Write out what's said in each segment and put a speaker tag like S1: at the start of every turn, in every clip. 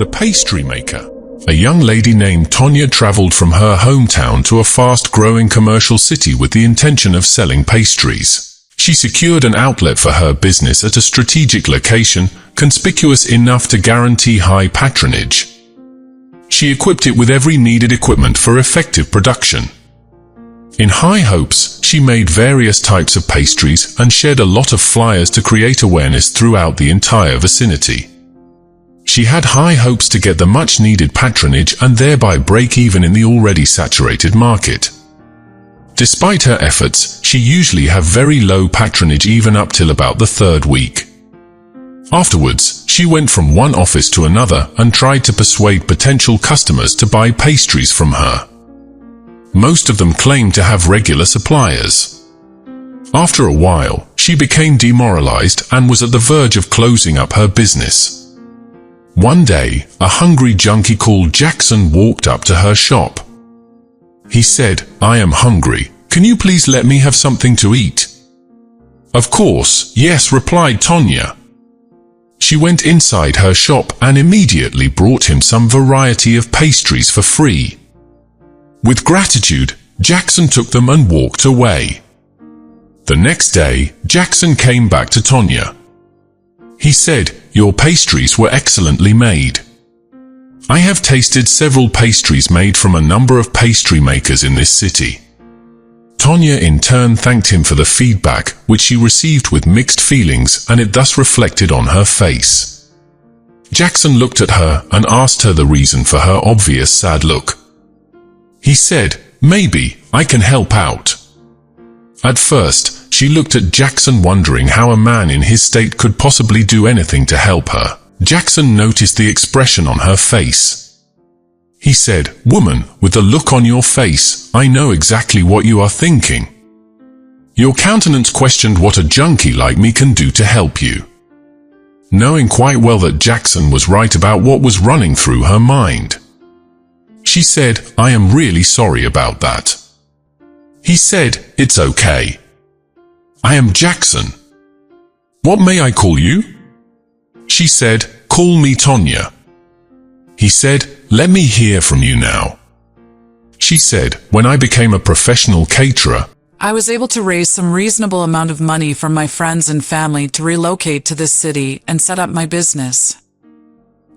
S1: The pastry maker. A young lady named Tonia traveled from her hometown to a fast-growing commercial city with the intention of selling pastries. She secured an outlet for her business at a strategic location, conspicuous enough to guarantee high patronage. She equipped it with every needed equipment for effective production. In high hopes, she made various types of pastries and shared a lot of flyers to create awareness throughout the entire vicinity. She had high hopes to get the much-needed patronage and thereby break even in the already saturated market. Despite her efforts, she usually had very low patronage even up till about the third week. Afterwards, she went from one office to another and tried to persuade potential customers to buy pastries from her. Most of them claimed to have regular suppliers. After a while, she became demoralized and was at the verge of closing up her business. One day, a hungry junkie called Jackson walked up to her shop. He said, "I am hungry. Can you please let me have something to eat?" "Of course, yes," replied Tonia. She went inside her shop and immediately brought him some variety of pastries for free. With gratitude, Jackson took them and walked away. The next day, Jackson came back to Tonia. He said, "Your pastries were excellently made. I have tasted several pastries made from a number of pastry makers in this city." Tonia in turn thanked him for the feedback, which she received with mixed feelings, and it thus reflected on her face. Jackson looked at her and asked her the reason for her obvious sad look. He said, "Maybe I can help out." At first, she looked at Jackson wondering how a man in his state could possibly do anything to help her. Jackson noticed the expression on her face. He said, "Woman, with the look on your face, I know exactly what you are thinking. Your countenance questioned what a junkie like me can do to help you." Knowing quite well that Jackson was right about what was running through her mind. She said, "I am really sorry about that." He said, "It's okay. I am Jackson. What may I call you?" She said, "Call me Tonia." He said, "Let me hear from you now." She said, "When I became a professional caterer,
S2: I was able to raise some reasonable amount of money from my friends and family to relocate to this city and set up my business.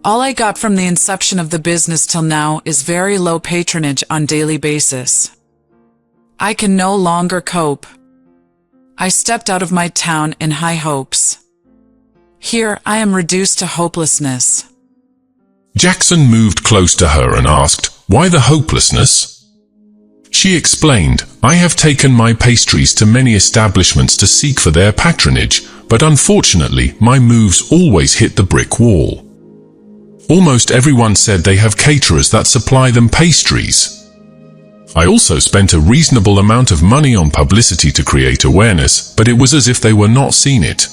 S2: All I got from the inception of the business till now is very low patronage on daily basis. I can no longer cope. I stepped out of my town in high hopes. Here I am reduced to hopelessness."
S1: Jackson moved close to her and asked, "Why the hopelessness?" She explained, "I have taken my pastries to many establishments to seek for their patronage, but unfortunately my moves always hit the brick wall. Almost everyone said they have caterers that supply them pastries. I also spent a reasonable amount of money on publicity to create awareness, but it was as if they were not seeing it."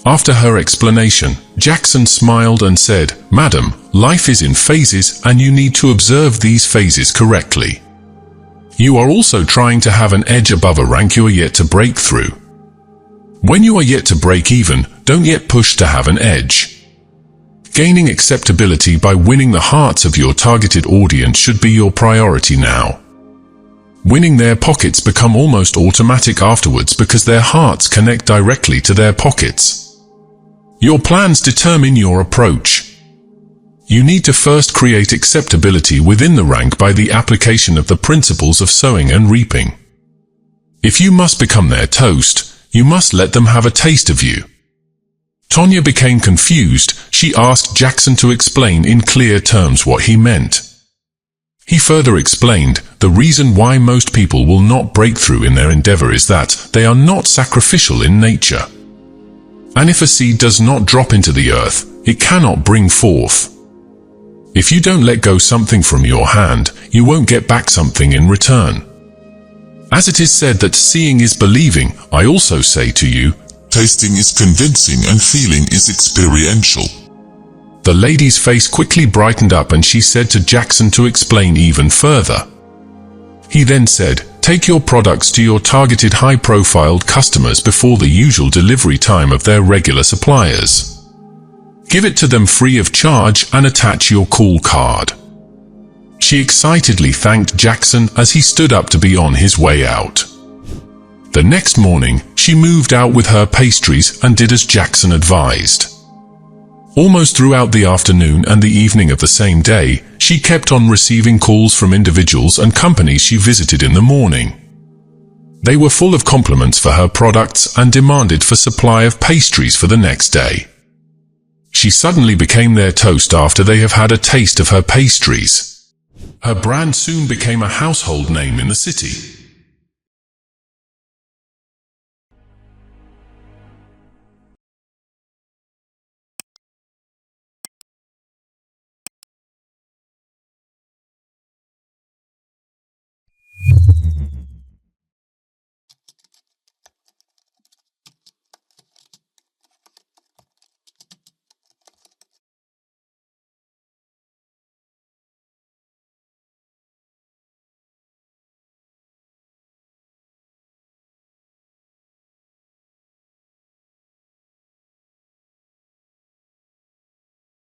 S1: After her explanation, Jackson smiled and said, "Madam, life is in phases and you need to observe these phases correctly. You are also trying to have an edge above a rank you are yet to break through. When you are yet to break even, don't yet push to have an edge. Gaining acceptability by winning the hearts of your targeted audience should be your priority now. Winning their pockets become almost automatic afterwards because their hearts connect directly to their pockets. Your plans determine your approach. You need to first create acceptability within the rank by the application of the principles of sowing and reaping. If you must become their toast, you must let them have a taste of you." Tonia became confused. She asked Jackson to explain in clear terms what he meant. He further explained, "The reason why most people will not break through in their endeavor is that they are not sacrificial in nature. And if a seed does not drop into the earth, it cannot bring forth. If you don't let go something from your hand, you won't get back something in return. As it is said that seeing is believing, I also say to you,
S3: tasting is convincing and feeling is experiential."
S1: The lady's face quickly brightened up and she said to Jackson to explain even further. He then said, "Take your products to your targeted high-profile customers before the usual delivery time of their regular suppliers. Give it to them free of charge and attach your call card." She excitedly thanked Jackson as he stood up to be on his way out. The next morning, she moved out with her pastries and did as Jackson advised. Almost throughout the afternoon and the evening of the same day, she kept on receiving calls from individuals and companies she visited in the morning. They were full of compliments for her products and demanded for supply of pastries for the next day. She suddenly became their toast after they have had a taste of her pastries. Her brand soon became a household name in the city.